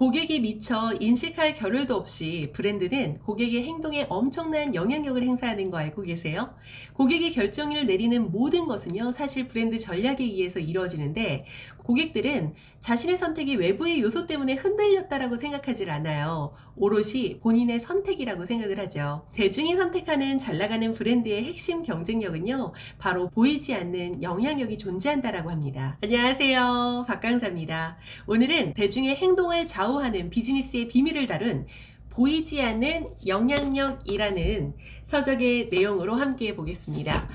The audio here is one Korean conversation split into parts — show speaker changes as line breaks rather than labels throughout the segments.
고객이 미처 인식할 겨를도 없이 브랜드는 고객의 행동에 엄청난 영향력을 행사하는 거 알고 계세요? 고객이 결정을 내리는 모든 것은요, 사실 브랜드 전략에 의해서 이루어지는데, 고객들은 자신의 선택이 외부의 요소 때문에 흔들렸다라고 생각하지 않아요. 오롯이 본인의 선택이라고 생각을 하죠. 대중이 선택하는 잘 나가는 브랜드의 핵심 경쟁력은요, 바로 보이지 않는 영향력이 존재한다라고 합니다. 안녕하세요, 박강사입니다. 오늘은 대중의 행동을 좌우하는 비즈니스의 비밀을 다룬 보이지 않는 영향력이라는 서적의 내용으로 함께 보겠습니다.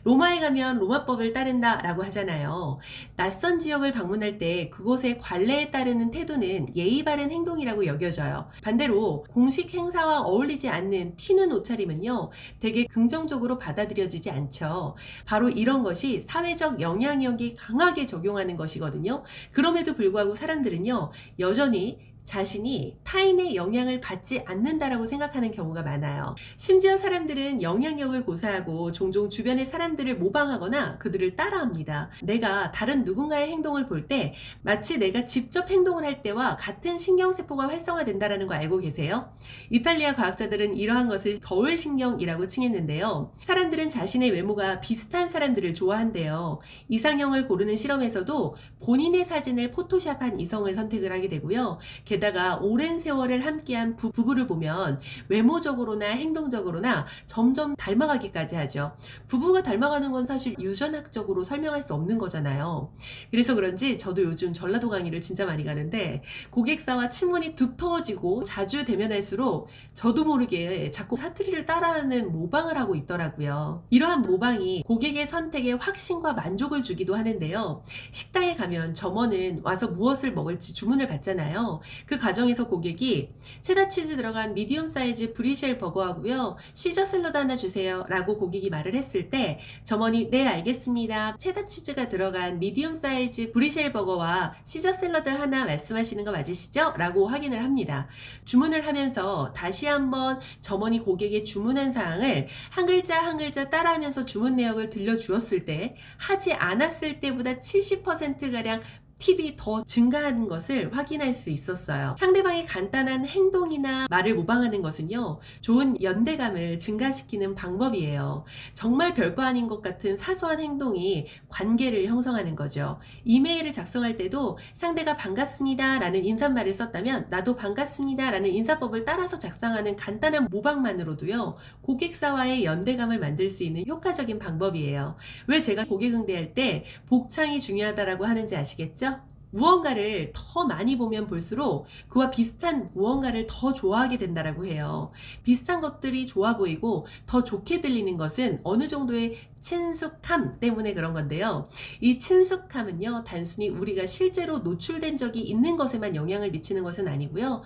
로마에 가면 로마법을 따른다 라고 하잖아요. 낯선 지역을 방문할 때 그곳의 관례에 따르는 태도는 예의 바른 행동이라고 여겨져요. 반대로 공식 행사와 어울리지 않는 튀는 옷차림은요, 되게 긍정적으로 받아들여지지 않죠. 바로 이런 것이 사회적 영향력이 강하게 적용하는 것이거든요. 그럼에도 불구하고 사람들은요, 여전히 자신이 타인의 영향을 받지 않는다라고 생각하는 경우가 많아요. 심지어 사람들은 영향력을 고사하고 종종 주변의 사람들을 모방하거나 그들을 따라합니다. 내가 다른 누군가의 행동을 볼 때 마치 내가 직접 행동을 할 때와 같은 신경세포가 활성화된다는 거 알고 계세요? 이탈리아 과학자들은 이러한 것을 거울신경이라고 칭했는데요. 사람들은 자신의 외모가 비슷한 사람들을 좋아한대요. 이상형을 고르는 실험에서도 본인의 사진을 포토샵한 이성을 선택을 하게 되고요. 게다가 오랜 세월을 함께한 부부를 보면 외모적으로나 행동적으로나 점점 닮아가기까지 하죠. 부부가 닮아가는 건 사실 유전학적으로 설명할 수 없는 거잖아요. 그래서 그런지 저도 요즘 전라도 강의를 진짜 많이 가는데 고객사와 친분이 두터워지고 자주 대면할수록 저도 모르게 자꾸 사투리를 따라하는 모방을 하고 있더라고요. 이러한 모방이 고객의 선택에 확신과 만족을 주기도 하는데요. 식당에 가면 점원은 와서 무엇을 먹을지 주문을 받잖아요. 그 과정에서 고객이 체다 치즈 들어간 미디움 사이즈 브리쉘 버거하고요, 시저 샐러드 하나 주세요 라고 고객이 말을 했을 때 점원이 네 알겠습니다, 체다 치즈가 들어간 미디움 사이즈 브리쉘 버거와 시저 샐러드 하나 말씀하시는 거 맞으시죠? 라고 확인을 합니다. 주문을 하면서 다시 한번 점원이 고객의 주문한 사항을 한 글자 한 글자 따라하면서 주문 내역을 들려주었을 때 하지 않았을 때보다 70%가량 팁이 더 증가하는 것을 확인할 수 있었어요. 상대방의 간단한 행동이나 말을 모방하는 것은요, 좋은 연대감을 증가시키는 방법이에요. 정말 별거 아닌 것 같은 사소한 행동이 관계를 형성하는 거죠. 이메일을 작성할 때도 상대가 반갑습니다 라는 인사말을 썼다면 나도 반갑습니다 라는 인사법을 따라서 작성하는 간단한 모방만으로도요, 고객사와의 연대감을 만들 수 있는 효과적인 방법이에요. 왜 제가 고객 응대할 때 복창이 중요하다고 하는지 아시겠죠? 무언가를 더 많이 보면 볼수록 그와 비슷한 무언가를 더 좋아하게 된다라고 해요. 비슷한 것들이 좋아 보이고 더 좋게 들리는 것은 어느 정도의 친숙함 때문에 그런 건데요. 이 친숙함은요, 단순히 우리가 실제로 노출된 적이 있는 것에만 영향을 미치는 것은 아니고요.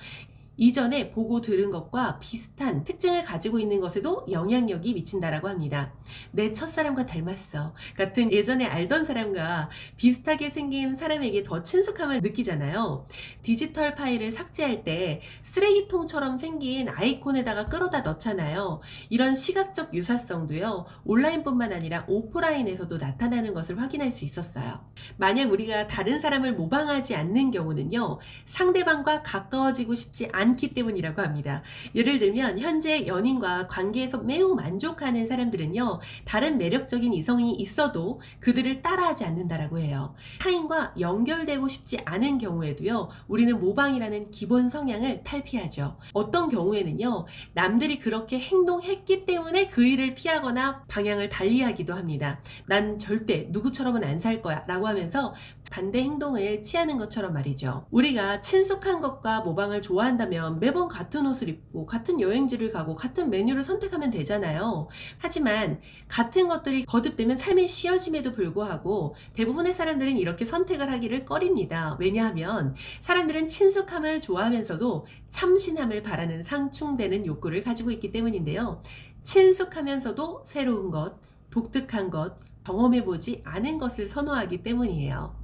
이전에 보고 들은 것과 비슷한 특징을 가지고 있는 것에도 영향력이 미친다라고 합니다. 내 첫사람과 닮았어 같은 예전에 알던 사람과 비슷하게 생긴 사람에게 더 친숙함을 느끼잖아요. 디지털 파일을 삭제할 때 쓰레기통처럼 생긴 아이콘에다가 끌어다 넣잖아요. 이런 시각적 유사성도요, 온라인뿐만 아니라 오프라인에서도 나타나는 것을 확인할 수 있었어요. 만약 우리가 다른 사람을 모방하지 않는 경우는요, 상대방과 가까워지고 싶지 않기 때문이라고 합니다. 예를 들면 현재 연인과 관계에서 매우 만족하는 사람들은요, 다른 매력적인 이성이 있어도 그들을 따라하지 않는다라고 해요. 타인과 연결되고 싶지 않은 경우에도요, 우리는 모방이라는 기본 성향을 탈피하죠. 어떤 경우에는요, 남들이 그렇게 행동했기 때문에 그 일을 피하거나 방향을 달리하기도 합니다. 난 절대 누구처럼은 안 살 거야 라고 하면서 반대 행동을 취하는 것처럼 말이죠. 우리가 친숙한 것과 모방을 좋아한다면 매번 같은 옷을 입고 같은 여행지를 가고 같은 메뉴를 선택하면 되잖아요. 하지만 같은 것들이 거듭되면 삶이 쉬워짐에도 불구하고 대부분의 사람들은 이렇게 선택을 하기를 꺼립니다. 왜냐하면 사람들은 친숙함을 좋아하면서도 참신함을 바라는 상충되는 욕구를 가지고 있기 때문인데요. 친숙하면서도 새로운 것, 독특한 것, 경험해보지 않은 것을 선호하기 때문이에요.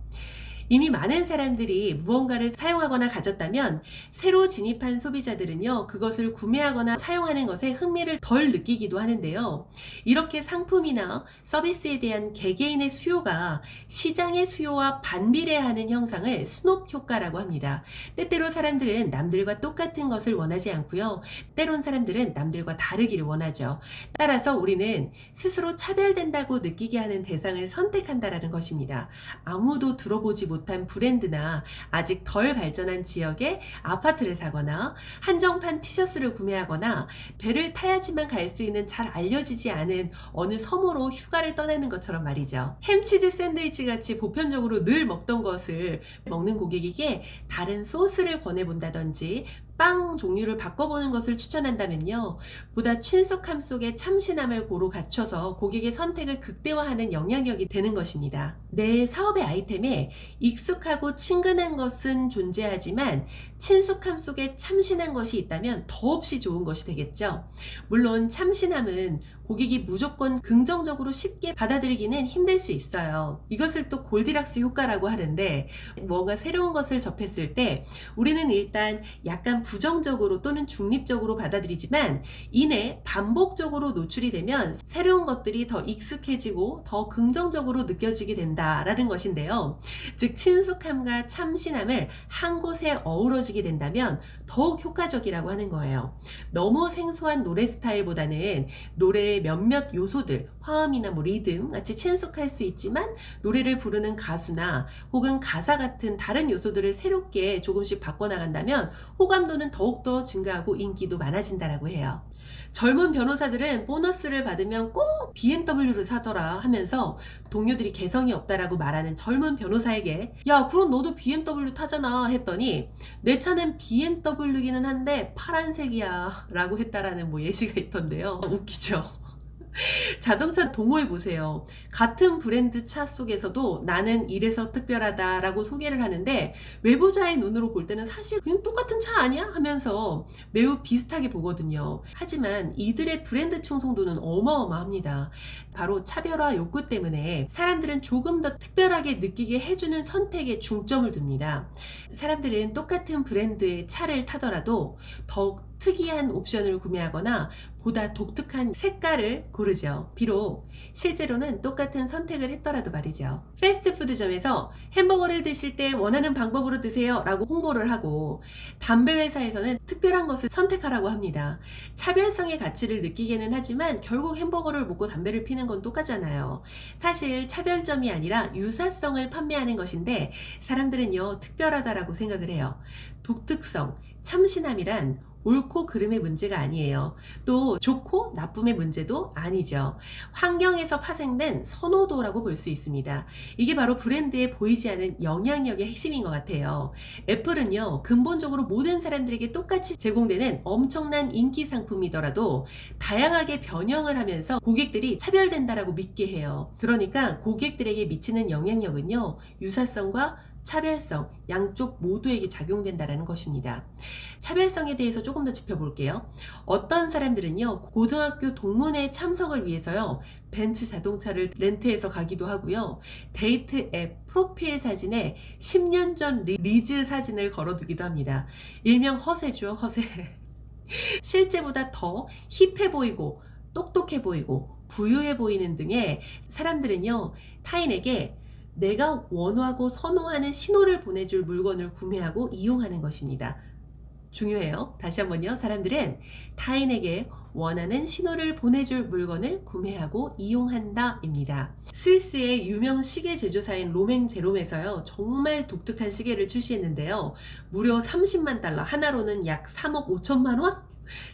이미 많은 사람들이 무언가를 사용하거나 가졌다면 새로 진입한 소비자들은요, 그것을 구매하거나 사용하는 것에 흥미를 덜 느끼기도 하는데요. 이렇게 상품이나 서비스에 대한 개개인의 수요가 시장의 수요와 반비례하는 형상을 스놉 효과라고 합니다. 때때로 사람들은 남들과 똑같은 것을 원하지 않고요. 때론 사람들은 남들과 다르기를 원하죠. 따라서 우리는 스스로 차별된다고 느끼게 하는 대상을 선택한다라는 것입니다. 아무도 들어보지 못한 브랜드나 아직 덜 발전한 지역에 아파트를 사거나 한정판 티셔츠를 구매하거나 배를 타야지만 갈 수 있는 잘 알려지지 않은 어느 섬으로 휴가를 떠나는 것처럼 말이죠. 햄치즈 샌드위치 같이 보편적으로 늘 먹던 것을 먹는 고객에게 다른 소스를 권해본다든지 빵 종류를 바꿔보는 것을 추천한다면요, 보다 친숙함 속에 참신함을 고루 갖춰서 고객의 선택을 극대화하는 영향력이 되는 것입니다. 내 사업의 아이템에 익숙하고 친근한 것은 존재하지만 친숙함 속에 참신한 것이 있다면 더없이 좋은 것이 되겠죠. 물론 참신함은 고객이 무조건 긍정적으로 쉽게 받아들이기는 힘들 수 있어요. 이것을 또 골디락스 효과라고 하는데, 뭔가 새로운 것을 접했을 때 우리는 일단 약간 부정적으로 또는 중립적으로 받아들이지만 이내 반복적으로 노출이 되면 새로운 것들이 더 익숙해지고 더 긍정적으로 느껴지게 된다라는 것인데요. 즉 친숙함과 참신함을 한 곳에 어우러지게 된다면 더욱 효과적이라고 하는 거예요. 너무 생소한 노래 스타일보다는 노래의 몇몇 요소들, 화음이나 리듬 같이 친숙할 수 있지만 노래를 부르는 가수나 혹은 가사 같은 다른 요소들을 새롭게 조금씩 바꿔나간다면 호감도는 더욱더 증가하고 인기도 많아진다라고 해요. 젊은 변호사들은 보너스를 받으면 꼭 BMW를 사더라 하면서 동료들이 개성이 없다라고 말하는 젊은 변호사에게, 야 그럼 너도 BMW 타잖아 했더니, 내 차는 BMW이기는 한데 파란색이야 라고 했다라는 예시가 있던데요. 웃기죠. 자동차 동호회 보세요. 같은 브랜드 차 속에서도 나는 이래서 특별하다 라고 소개를 하는데, 외부자의 눈으로 볼 때는 사실 그냥 똑같은 차 아니야? 하면서 매우 비슷하게 보거든요. 하지만 이들의 브랜드 충성도는 어마어마합니다. 바로 차별화 욕구 때문에 사람들은 조금 더 특별하게 느끼게 해주는 선택에 중점을 둡니다. 사람들은 똑같은 브랜드의 차를 타더라도 더욱 특이한 옵션을 구매하거나 보다 독특한 색깔을 고르죠. 비록 실제로는 똑같은 선택을 했더라도 말이죠. 패스트푸드점에서 햄버거를 드실 때 원하는 방법으로 드세요 라고 홍보를 하고, 담배 회사에서는 특별한 것을 선택하라고 합니다. 차별성의 가치를 느끼기는 하지만 결국 햄버거를 먹고 담배를 피는 건 똑같잖아요. 사실 차별점이 아니라 유사성을 판매하는 것인데, 사람들은요 특별하다라고 생각을 해요. 독특성, 참신함이란 옳고 그름의 문제가 아니에요. 또 좋고 나쁨의 문제도 아니죠. 환경에서 파생된 선호도라고 볼 수 있습니다. 이게 바로 브랜드에 보이지 않는 영향력의 핵심인 것 같아요. 애플은요 근본적으로 모든 사람들에게 똑같이 제공되는 엄청난 인기 상품이더라도 다양하게 변형을 하면서 고객들이 차별된다라고 믿게 해요. 그러니까 고객들에게 미치는 영향력은요 유사성과 차별성 양쪽 모두에게 작용된다는 것입니다. 차별성에 대해서 조금 더 짚어볼게요. 어떤 사람들은요 고등학교 동문회 참석을 위해서요 벤츠 자동차를 렌트해서 가기도 하고요, 데이트 앱 프로필 사진에 10년 전 리즈 사진을 걸어두기도 합니다. 일명 허세죠, 허세. 실제보다 더 힙해 보이고 똑똑해 보이고 부유해 보이는 등의 사람들은요 타인에게 내가 원하고 선호하는 신호를 보내줄 물건을 구매하고 이용하는 것입니다. 중요해요. 다시 한번요. 사람들은 타인에게 원하는 신호를 보내줄 물건을 구매하고 이용한다 입니다. 스위스의 유명 시계 제조사인 로맹 제롬에서요 정말 독특한 시계를 출시했는데요, 무려 30만 달러, 하나로는 약 3억 5천만 원?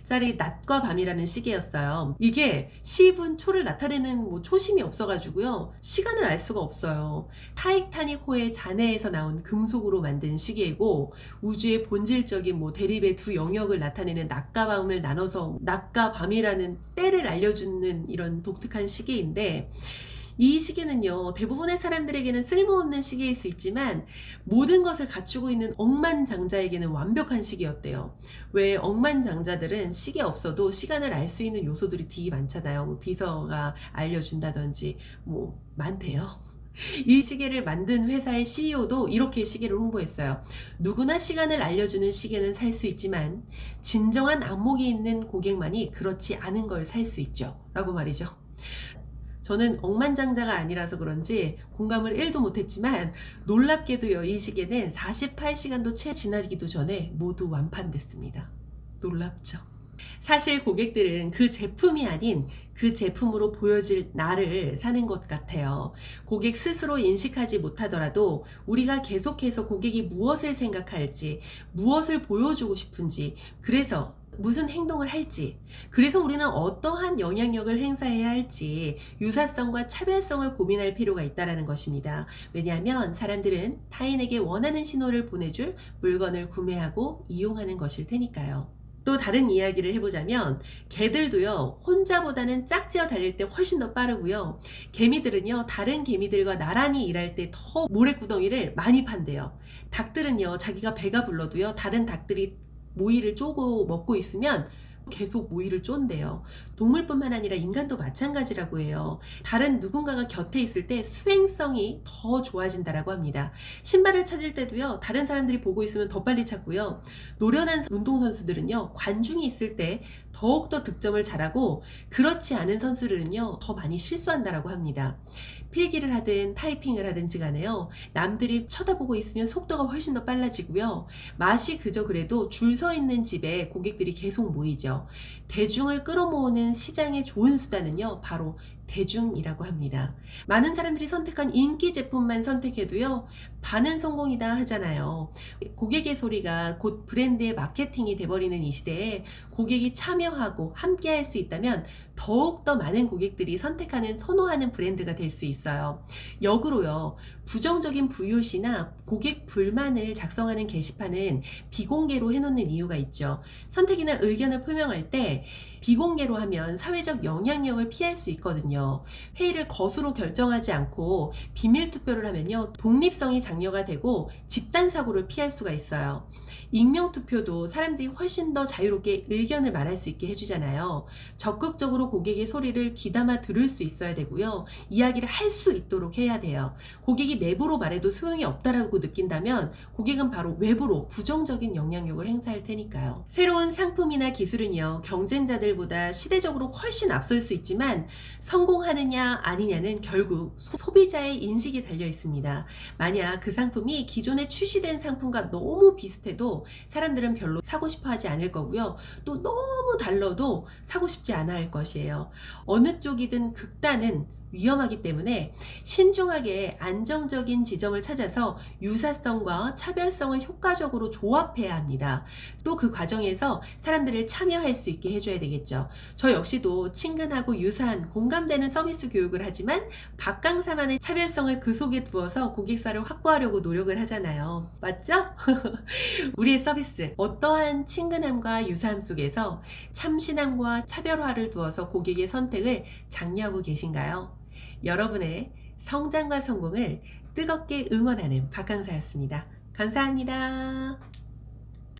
짜리 낮과 밤이라는 시계였어요. 이게 10분 초를 나타내는 초심이 없어가지고요 시간을 알 수가 없어요. 타이타닉호의 잔해에서 나온 금속으로 만든 시계이고, 우주의 본질적인 대립의 두 영역을 나타내는 낮과 밤을 나눠서 낮과 밤이라는 때를 알려주는 이런 독특한 시계인데, 이 시계는요 대부분의 사람들에게는 쓸모없는 시계일 수 있지만 모든 것을 갖추고 있는 억만장자에게는 완벽한 시계였대요. 왜 억만장자들은 시계 없어도 시간을 알 수 있는 요소들이 되게 많잖아요. 비서가 알려준다든지 많대요. 이 시계를 만든 회사의 CEO도 이렇게 시계를 홍보했어요. 누구나 시간을 알려주는 시계는 살 수 있지만 진정한 안목이 있는 고객만이 그렇지 않은 걸 살 수 있죠. 라고 말이죠. 저는 억만장자가 아니라서 그런지 공감을 1도 못했지만 놀랍게도요, 이 시계는 48시간도 채 지나기도 전에 모두 완판됐습니다. 놀랍죠? 사실 고객들은 그 제품이 아닌 그 제품으로 보여질 나를 사는 것 같아요. 고객 스스로 인식하지 못하더라도 우리가 계속해서 고객이 무엇을 생각할지, 무엇을 보여주고 싶은지, 그래서 무슨 행동을 할지, 그래서 우리는 어떠한 영향력을 행사해야 할지 유사성과 차별성을 고민할 필요가 있다는 것입니다. 왜냐하면 사람들은 타인에게 원하는 신호를 보내줄 물건을 구매하고 이용하는 것일 테니까요. 또 다른 이야기를 해보자면 개들도요, 혼자보다는 짝지어 달릴 때 훨씬 더 빠르고요, 개미들은요 다른 개미들과 나란히 일할 때 더 모래구덩이를 많이 판대요. 닭들은요 자기가 배가 불러도요 다른 닭들이 모이를 쪼고 먹고 있으면 계속 모이를 쫀대요. 동물뿐만 아니라 인간도 마찬가지라고 해요. 다른 누군가가 곁에 있을 때 수행성이 더 좋아진다라고 합니다. 신발을 찾을 때도요, 다른 사람들이 보고 있으면 더 빨리 찾고요. 노련한 운동선수들은요, 관중이 있을 때 더욱더 득점을 잘하고, 그렇지 않은 선수들은요, 더 많이 실수한다라고 합니다. 필기를 하든 타이핑을 하든지 간에요, 남들이 쳐다보고 있으면 속도가 훨씬 더 빨라지고요. 맛이 그저 그래도 줄 서 있는 집에 고객들이 계속 모이죠. 대중을 끌어모으는 시장의 좋은 수단은요, 바로 대중이라고 합니다. 많은 사람들이 선택한 인기 제품만 선택해도요, 반은 성공이다 하잖아요. 고객의 소리가 곧 브랜드의 마케팅이 돼버리는 이 시대에 고객이 참여하고 함께 할 수 있다면 더욱더 많은 고객들이 선택하는, 선호하는 브랜드가 될 수 있어요. 역으로요, 부정적인 VOC나 고객 불만을 작성하는 게시판은 비공개로 해놓는 이유가 있죠. 선택이나 의견을 표명할 때 비공개로 하면 사회적 영향력을 피할 수 있거든요. 회의를 거수로 결정하지 않고 비밀 투표를 하면요, 독립성이 장려가 되고 집단 사고를 피할 수가 있어요. 익명 투표도 사람들이 훨씬 더 자유롭게 의견을 말할 수 있게 해주잖아요. 적극적으로 고객의 소리를 귀담아 들을 수 있어야 되고요, 이야기를 할 수 있도록 해야 돼요. 고객이 내부로 말해도 소용이 없다라고 느낀다면 고객은 바로 외부로 부정적인 영향력을 행사할 테니까요. 새로운 상품이나 기술은요, 경쟁자들보다 시대적으로 훨씬 앞설 수 있지만 성공하느냐 아니냐는 결국 소비자의 인식이 달려 있습니다. 만약 그 상품이 기존에 출시된 상품과 너무 비슷해도 사람들은 별로 사고 싶어 하지 않을 거고요, 또 너무 달라도 사고 싶지 않아 할 것이에요. 어느 쪽이든 극단은 위험하기 때문에 신중하게 안정적인 지점을 찾아서 유사성과 차별성을 효과적으로 조합해야 합니다. 또 그 과정에서 사람들을 참여할 수 있게 해줘야 되겠죠. 저 역시도 친근하고 유사한 공감되는 서비스 교육을 하지만 각강사만의 차별성을 그 속에 두어서 고객사를 확보하려고 노력을 하잖아요. 맞죠? 우리의 서비스, 어떠한 친근함과 유사함 속에서 참신함과 차별화를 두어서 고객의 선택을 장려하고 계신가요? 여러분의 성장과 성공을 뜨겁게 응원하는 박강사였습니다. 감사합니다.